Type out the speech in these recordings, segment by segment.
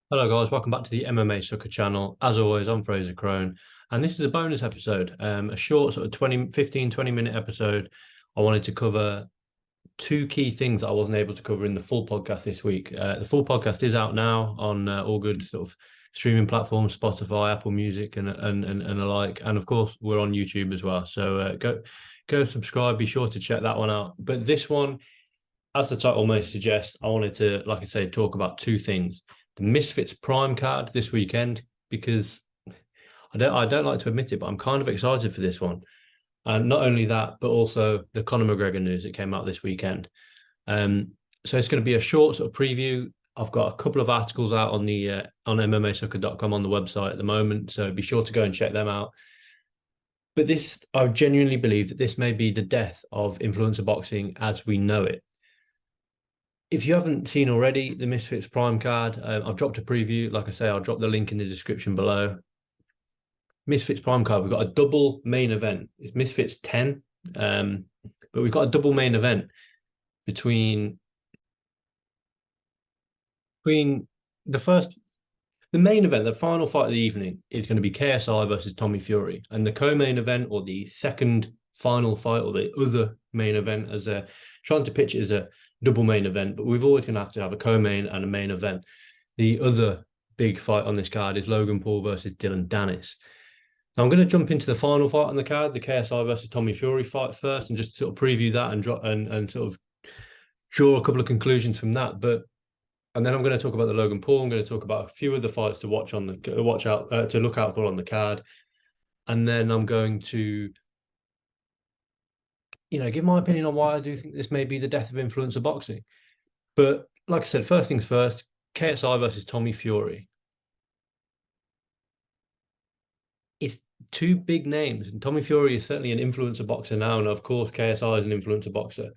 Hello guys, welcome back to the MMA Sucker channel. As always, I'm Frazer Krohn, and this is a bonus episode, a short sort of 20 minute episode. I wanted to cover two key things that I wasn't able to cover in the full podcast this week. The full podcast is out now on all good sort of streaming platforms, Spotify, Apple Music, and alike, and of course we're on YouTube as well. So go subscribe. Be sure to check that one out. But this one, as the title may suggest, I wanted to, like I say, talk about two things. The Misfits Prime card this weekend, because I don't like to admit it, but I'm kind of excited for this one. And not only that, but also the Conor McGregor news that came out this weekend. So it's going to be a short sort of preview. I've got a couple of articles out on the on MMAsucker.com on the website at the moment, so be sure to go and check them out. But this, I genuinely believe that this may be the death of influencer boxing as we know it. If you haven't seen already the Misfits Prime card, I've dropped a preview. Like I say, I'll drop the link in the description below. Misfits Prime card, we've got a double main event. It's Misfits 10, but we've got a double main event between the main event, the final fight of the evening is going to be KSI versus Tommy Fury, and the co-main event, or the second final fight, or the other main event, as a trying to pitch it as a double main event, but we've always going to have a co-main and a main event. The other big fight on this card is Logan Paul versus Dillon Danis. Now I'm going to jump into the final fight on the card, the KSI versus Tommy Fury fight first, and just sort of preview that and sort of draw a couple of conclusions from that. And then I'm going to talk about the Logan Paul. I'm going to talk about a few of the fights to watch on the to look out for on the card, and then I'm going to give my opinion on why I do think this may be the death of influencer boxing. But like I said, first things first, KSI versus Tommy Fury. It's two big names, and Tommy Fury is certainly an influencer boxer now, and of course KSI is an influencer boxer.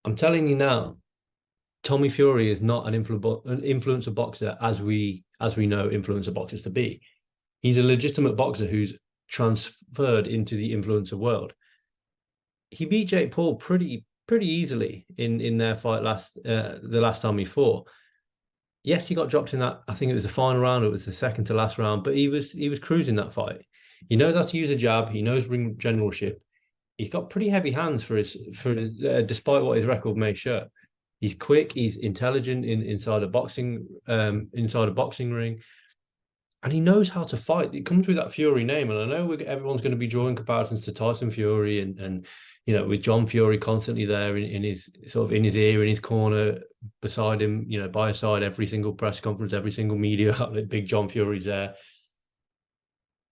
I'm telling you now, Tommy Fury is not an influencer boxer as we know influencer boxers to be. He's a legitimate boxer who's transferred into the influencer world. He beat Jake Paul pretty easily in their fight the last time he fought. Yes, he got dropped in that. I think it was the final round. It was the second to last round, but he was cruising that fight. He knows how to use a jab. He knows ring generalship. He's got pretty heavy hands despite what his record may show. He's quick. He's intelligent inside a boxing ring, and he knows how to fight. It comes with that Fury name, and I know everyone's going to be drawing comparisons to Tyson Fury and with John Fury constantly there in his ear, in his corner, beside him, by his side, every single press conference, every single media outlet, big John Fury's there.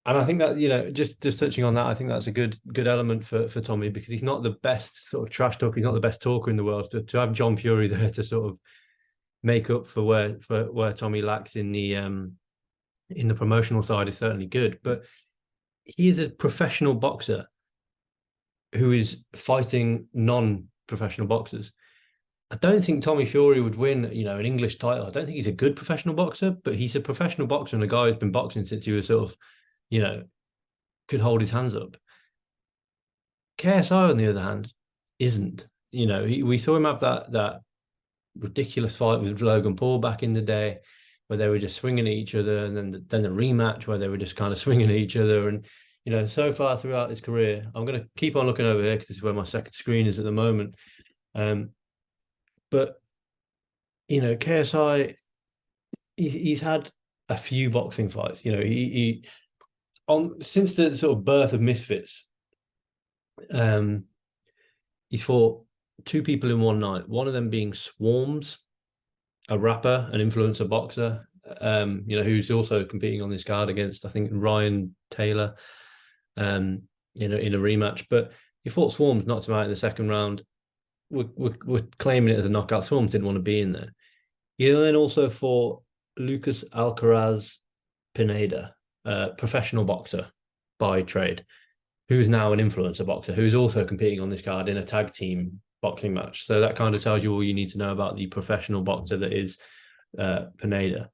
And I think that, just touching on that, I think that's a good element for Tommy, because he's not the best sort of trash talker, he's not the best talker in the world. To have John Fury there to sort of make up for where Tommy lacks in the promotional side is certainly good. But he is a professional boxer who is fighting non-professional boxers. I don't think Tommy Fury would win, an English title. I don't think he's a good professional boxer, but he's a professional boxer and a guy who's been boxing since he was sort of, could hold his hands up. KSI, on the other hand, isn't. We saw him have that ridiculous fight with Logan Paul back in the day, where they were just swinging at each other, and then the rematch where they were just kind of swinging at each other. And so far throughout his career, I'm going to keep on looking over here because this is where my second screen is at the moment. But KSI, he's had a few boxing fights. Since the sort of birth of Misfits, he's fought two people in one night. One of them being Swarms, a rapper, an influencer boxer, who's also competing on this card against, I think, Ryan Taylor, in a rematch. But he fought Swarms, knocked him out in the second round. We're claiming it as a knockout. Swarms didn't want to be in there. He then also fought Lucas Alcaraz Pineda, professional boxer by trade, who's now an influencer boxer, who's also competing on this card in a tag team boxing match. So that kind of tells you all you need to know about the professional boxer that is Pineda.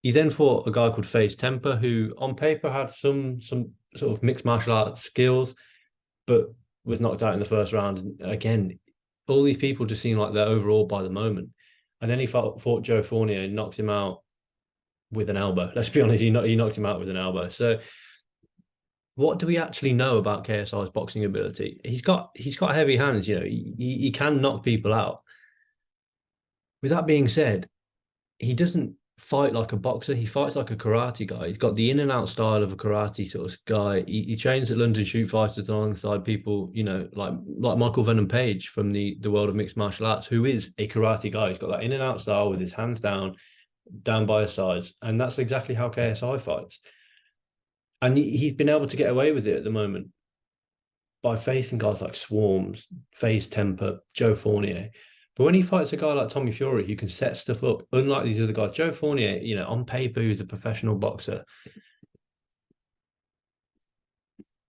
He then fought a guy called FaZe Temper, who on paper had some sort of mixed martial arts skills, but was knocked out in the first round. And again, all these people just seem like they're overawed by the moment. And then he fought Joe Fournier and knocked him out with an elbow. Let's be honest, he knocked him out with an elbow. So what do we actually know about KSI's boxing ability? He's got heavy hands. You know, he can knock people out. With that being said, he doesn't fight like a boxer. He fights like a karate guy. He's got the in and out style of a karate sort of guy. He trains at London Shoot Fighters alongside people, you know, like Michael Venom Page from the world of mixed martial arts, who is a karate guy. He's got that in and out style with his hands down by his sides, and that's exactly how KSI fights. And he's been able to get away with it at the moment by facing guys like Swarms, FaZe Temper, Joe Fournier. But when he fights a guy like Tommy Fury, who can set stuff up, unlike these other guys, Joe Fournier, you know, on paper, he's a professional boxer.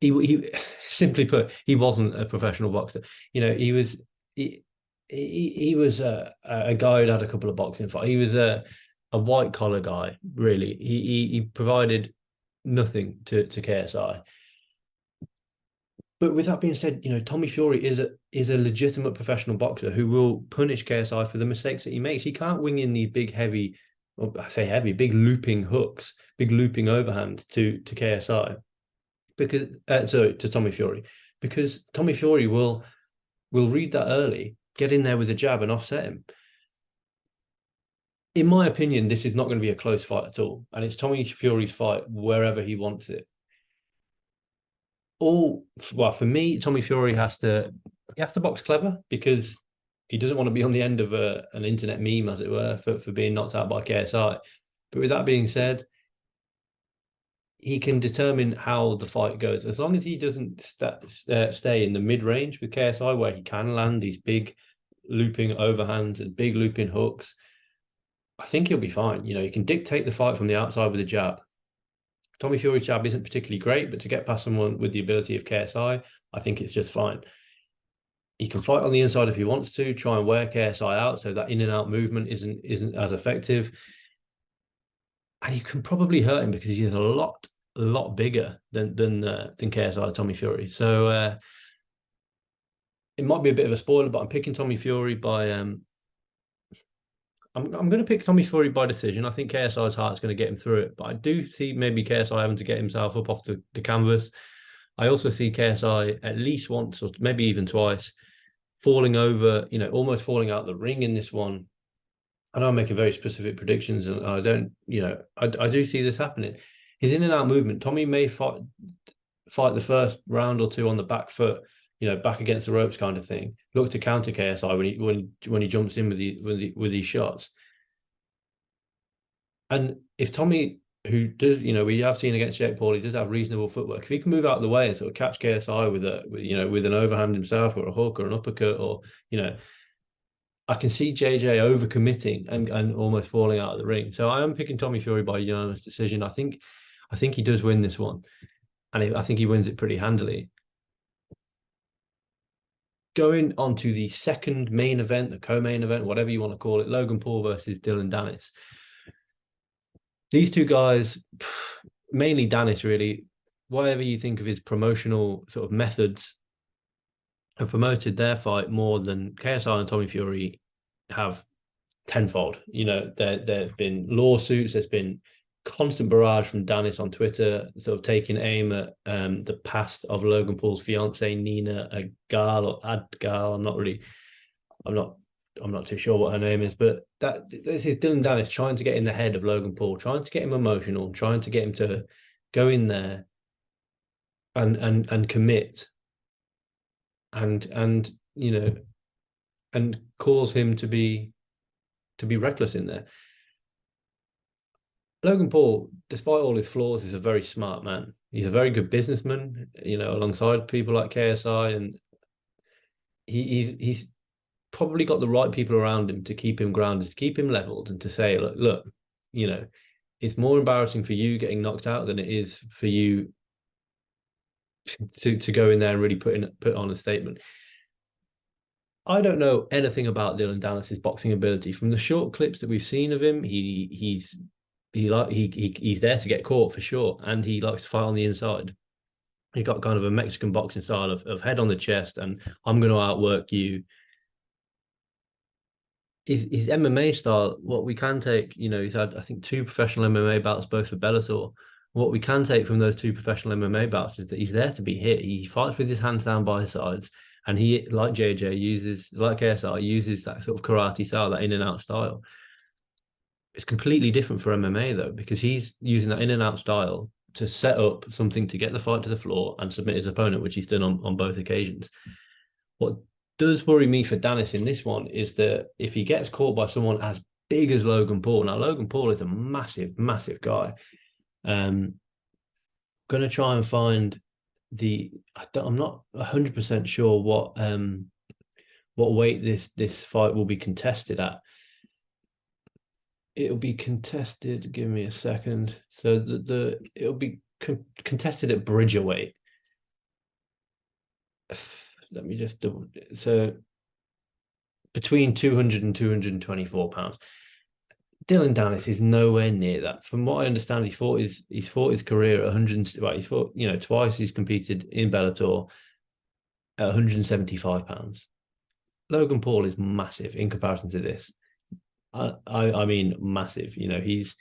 He simply put, he wasn't a professional boxer. You know, he was a guy who'd had a couple of boxing fights. He was a white collar guy, really. He provided nothing to KSI. But with that being said, you know, Tommy Fury is a legitimate professional boxer who will punish KSI for the mistakes that he makes. He can't wing in these big, heavy, well, I say heavy, big looping hooks, big looping overhand to KSI, because to Tommy Fury, because Tommy Fury will read that early, get in there with a jab and offset him. In my opinion, this is not going to be a close fight at all, and it's Tommy Fury's fight wherever he wants it. Well, for me, Tommy Fury has to box clever, because he doesn't want to be on the end of an internet meme, as it were, for being knocked out by KSI. But with that being said, he can determine how the fight goes, as long as he doesn't stay in the mid range with KSI, where he can land these big looping overhands and big looping hooks. I think he'll be fine. You know, he can dictate the fight from the outside with a jab. Tommy Fury's jab isn't particularly great, but to get past someone with the ability of KSI, I think it's just fine. He can fight on the inside if he wants to, try and wear KSI out so that in and out movement isn't as effective. And you can probably hurt him because he's a lot bigger than KSI, Tommy Fury. So it might be a bit of a spoiler, but I'm picking Tommy Fury by I'm going to pick Tommy Fury by decision. I think KSI's heart's going to get him through it, but I do see maybe KSI having to get himself up off the canvas. I also see KSI at least once or maybe even twice falling over, you know, almost falling out the ring in this one. I know I'm making very specific predictions, and I don't, you know, I do see this happening. His in and out movement, Tommy may fight the first round or two on the back foot, you know, back against the ropes kind of thing. Look to counter KSI when he jumps in with these shots. And if Tommy, who does, you know, we have seen against Jake Paul, he does have reasonable footwork. If he can move out of the way and sort of catch KSI with an overhand himself, or a hook or an uppercut, or, you know, I can see JJ overcommitting and almost falling out of the ring. So I am picking Tommy Fury by unanimous decision. I think he does win this one, and I think he wins it pretty handily. Going on to the second main event, the co-main event, whatever you want to call it, Logan Paul versus Dillon Danis. These two guys, mainly Danis, really, whatever you think of his promotional sort of methods, have promoted their fight more than KSI and Tommy Fury have tenfold. You know, there have been lawsuits, there's been constant barrage from Danis on Twitter, sort of taking aim at the past of Logan Paul's fiance Nina Agal or Adgal. I'm not too sure what her name is, but this is Dillon Danis trying to get in the head of Logan Paul, trying to get him emotional, trying to get him to go in there and commit, and you know, and cause him to be reckless in there. Logan Paul, despite all his flaws, is a very smart man. He's a very good businessman, you know, alongside people like KSI, and he's probably got the right people around him to keep him grounded, to keep him leveled, and to say, look, you know, it's more embarrassing for you getting knocked out than it is for you to go in there and really put on a statement. I don't know anything about Dillon Danis' boxing ability. From the short clips that we've seen of him, he's there to get caught for sure, and he likes to fight on the inside. He's got kind of a Mexican boxing style of head on the chest, and I'm going to outwork you. his MMA style, what we can take, he's had, I think, two professional MMA bouts, both for Bellator. What we can take from those two professional MMA bouts is that he's there to be hit. He fights with his hands down by his sides, and he, like JJ, like KSI, uses that sort of karate style, that in and out style. It's completely different for MMA though, because he's using that in and out style to set up something to get the fight to the floor and submit his opponent, which he's done on both occasions. What does worry me for Danis in this one is that if he gets caught by someone as big as Logan Paul, now Logan Paul is a massive, massive guy. Gonna try and find I'm not 100% sure what weight this fight will be contested at. It'll be contested. Give me a second. So it'll be contested at Bridger weight. Let me just double. So between 200 and 224 pounds. Dillon Danis is nowhere near that. From what I understand, he's fought his career at 100. Right, he's fought, twice he's competed in Bellator at 175 pounds. Logan Paul is massive in comparison to this. I mean massive. He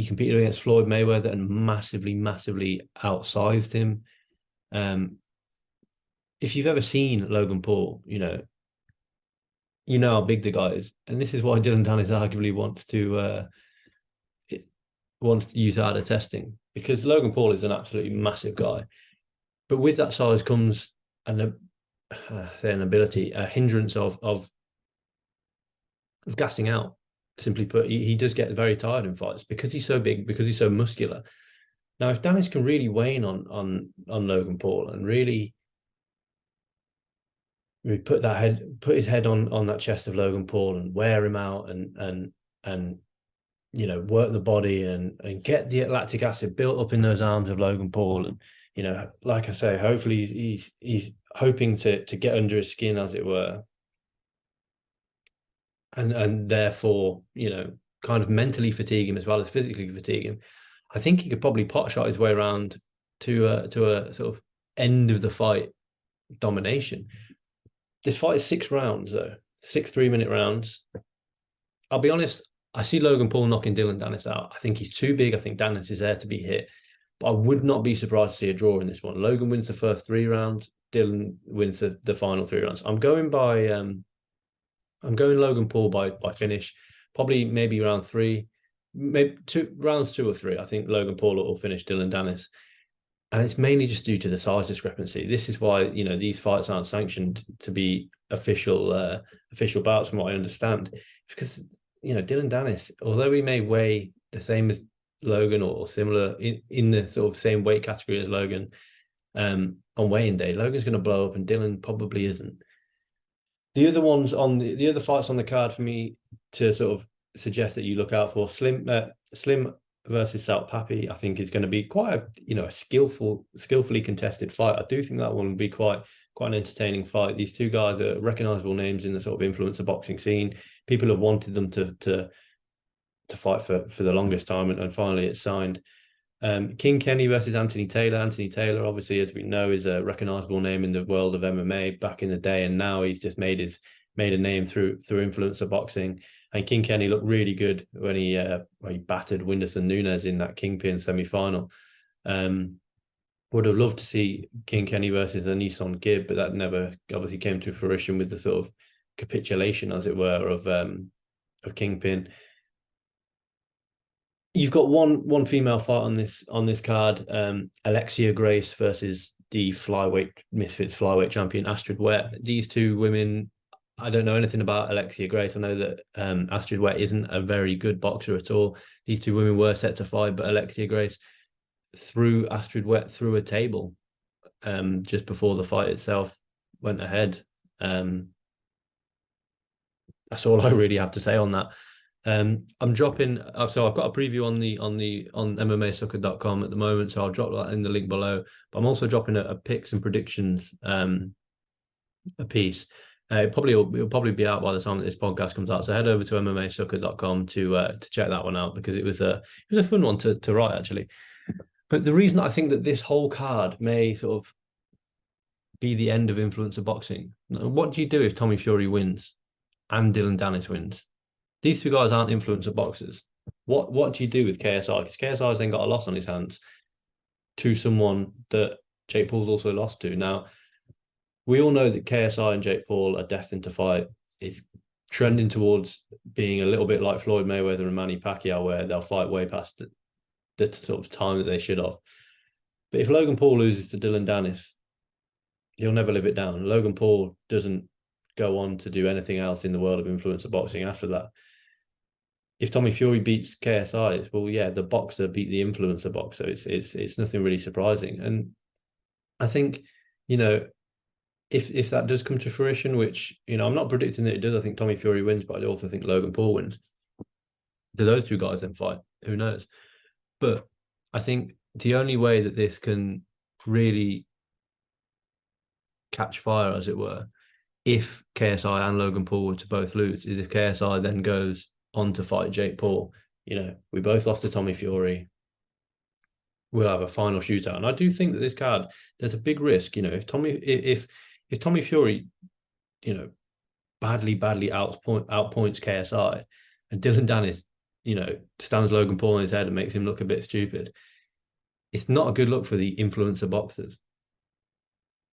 competed against Floyd Mayweather and massively, massively outsized him. If you've ever seen Logan Paul, you know how big the guy is, and this is why Dillon Danis arguably wants to USADA testing, because Logan Paul is an absolutely massive guy, but with that size comes an ability, a hindrance of gassing out. Simply put, he does get very tired in fights because he's so big, because he's so muscular. Now, if Danis can really wane on Logan Paul and really put his head on that chest of Logan Paul and wear him out and work the body and get the lactic acid built up in those arms of Logan Paul, and like I say, hopefully he's hoping to get under his skin, as it were, and therefore kind of mentally fatigue him as well as physically fatigue him. I think he could probably pot shot his way around to a sort of end of the fight domination. This fight is 6 rounds though, 6 3-minute rounds. I'll be honest, I see Logan Paul knocking Dillon Danis out. I think he's too big. I think Danis is there to be hit, but I would not be surprised to see a draw in this one. Logan wins the first 3 rounds. Dillon wins the final 3 rounds. I'm going Logan Paul by finish, probably maybe round 3, maybe rounds 2 or 3. I think Logan Paul will finish Dillon Danis, and it's mainly just due to the size discrepancy. This is why these fights aren't sanctioned to be official bouts, from what I understand, because Dillon Danis, although he may weigh the same as Logan or similar in the sort of same weight category as Logan, on weighing day, Logan's going to blow up and Dillon probably isn't. The other fights on the card for me to sort of suggest that you look out for, Slim versus Salt Papi, I think is going to be quite a skillfully contested fight. I do think that one will be quite an entertaining fight. These two guys are recognizable names in the sort of influencer boxing scene. People have wanted them to fight for the longest time, and finally it's signed. King Kenny versus Anthony Taylor. Anthony Taylor, obviously, as we know, is a recognizable name in the world of MMA back in the day, and now he's just made a name through influencer boxing. And King Kenny looked really good when he battered Whindersson Nunes in that Kingpin semi-final. Would have loved to see King Kenny versus a Nissan Gibb, but that never obviously came to fruition with the sort of capitulation, as it were, of Kingpin. You've got one female fight on this card, Alexia Grace versus the Misfits flyweight champion Astrid Wett. These two women, I don't know anything about Alexia Grace. I know that Astrid Wett isn't a very good boxer at all. These two women were set to fight, but Alexia Grace threw Astrid Wett through a table just before the fight itself went ahead. That's all I really have to say on that. I'm dropping, so I've got a preview on MMAsucker.com at the moment, so I'll drop that in the link below. But I'm also dropping a picks and predictions a piece. It'll probably be out by the time that this podcast comes out. So head over to MMAsucker.com to check that one out, because it was a fun one to write, actually. But the reason I think that this whole card may sort of be the end of influencer boxing. What do you do if Tommy Fury wins? and Dillon Danis wins. These two guys aren't influencer boxers. What do you do with KSI? Because KSI has then got a loss on his hands to someone that Jake Paul's also lost to. Now, we all know that KSI and Jake Paul are destined to fight. It's trending towards being a little bit like Floyd Mayweather and Manny Pacquiao, where they'll fight way past the sort of time that they should have. But if Logan Paul loses to Dillon Danis, he'll never live it down. Logan Paul doesn't go on to do anything else in the world of influencer boxing after that. If Tommy Fury beats KSI, it's, well, yeah, the boxer beat the influencer boxer. It's nothing really surprising. And I think, you know, if that does come to fruition, which, you know, I'm not predicting that it does. I think Tommy Fury wins, but I also think Logan Paul wins. Do those two guys then fight? Who knows? But I think the only way that this can really catch fire, as it were, if KSI and Logan Paul were to both lose, is if KSI then goes on to fight Jake Paul. You know, we both lost to Tommy Fury. We'll have a final shootout. And I do think that this card, there's a big risk, you know, if Tommy Fury, you know, badly outpoints KSI, and Dillon Danis, you know, stands Logan Paul on his head and makes him look a bit stupid, it's not a good look for the influencer boxers.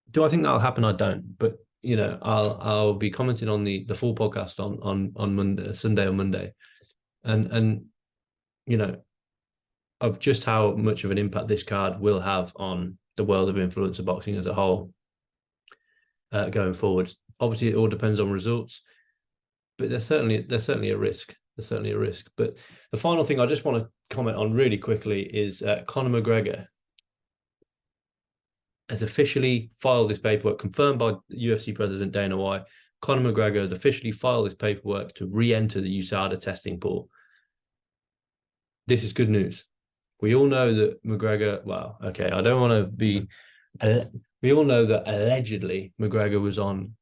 Do I think that'll happen? I don't. But, you know, I'll be commenting on the full podcast on Monday, Sunday or Monday, and you know, of just how much of an impact this card will have on the world of influencer boxing as a whole going forward. Obviously, it all depends on results, but there's certainly a risk. There's certainly a risk. But the final thing I just want to comment on really quickly is Conor McGregor has officially filed this paperwork, confirmed by UFC President Dana White. Conor McGregor has officially filed this paperwork to re-enter the USADA testing pool. This is good news. We all know that McGregor, well, okay, I don't want to be... We all know that allegedly McGregor was on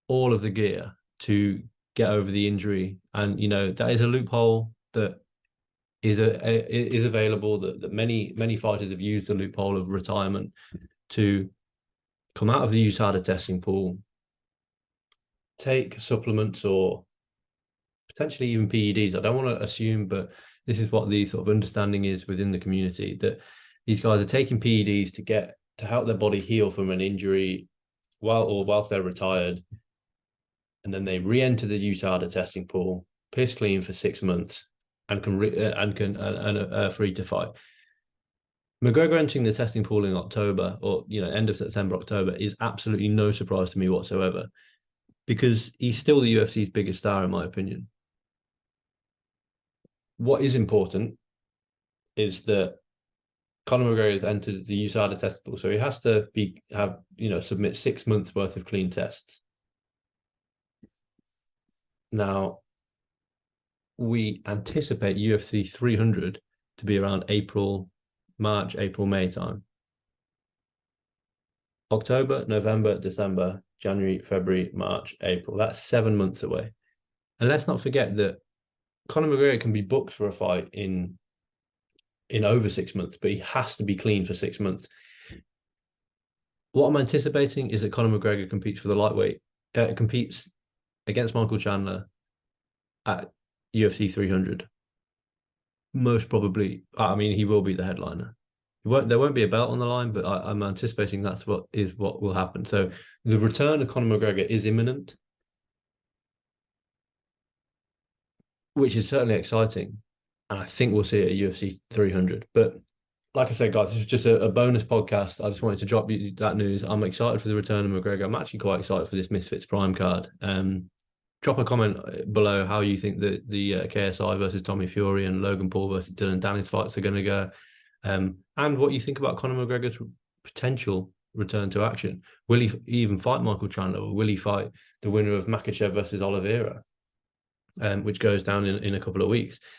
all of the gear to get over the injury. And, you know, that is a loophole that is available, that many fighters have used the loophole of retirement to come out of the USADA testing pool, take supplements or potentially even PEDs. I don't want to assume, but this is what the sort of understanding is within the community, that these guys are taking PEDs to help their body heal from an injury whilst they're retired, and then they re-enter the USADA testing pool, piss clean for 6 months, and are free to fight. McGregor entering the testing pool in October, or, you know, end of September, October, is absolutely no surprise to me whatsoever, because he's still the UFC's biggest star, in my opinion. What is important is that Conor McGregor has entered the USADA test pool, so he has to submit 6 months worth of clean tests. Now, we anticipate UFC 300 to be around March, April, May time. October, November, December, January, February, March, April. That's 7 months away. And let's not forget that Conor McGregor can be booked for a fight in over 6 months, but he has to be clean for 6 months. What I'm anticipating is that Conor McGregor competes for the lightweight, competes against Michael Chandler at UFC 300. Most probably, I mean, he will be the headliner. There won't be a belt on the line, but I'm anticipating that's what will happen. So the return of Conor McGregor is imminent, which is certainly exciting. And I think we'll see it at UFC 300. But like I said, guys, this is just a bonus podcast. I just wanted to drop you that news. I'm excited for the return of McGregor. I'm actually quite excited for this Misfits Prime card. Drop a comment below how you think the KSI versus Tommy Fury and Logan Paul versus Dillon Danis fights are going to go. And what you think about Conor McGregor's potential return to action. Will he even fight Michael Chandler, or will he fight the winner of Makhachev versus Oliveira, which goes down in a couple of weeks?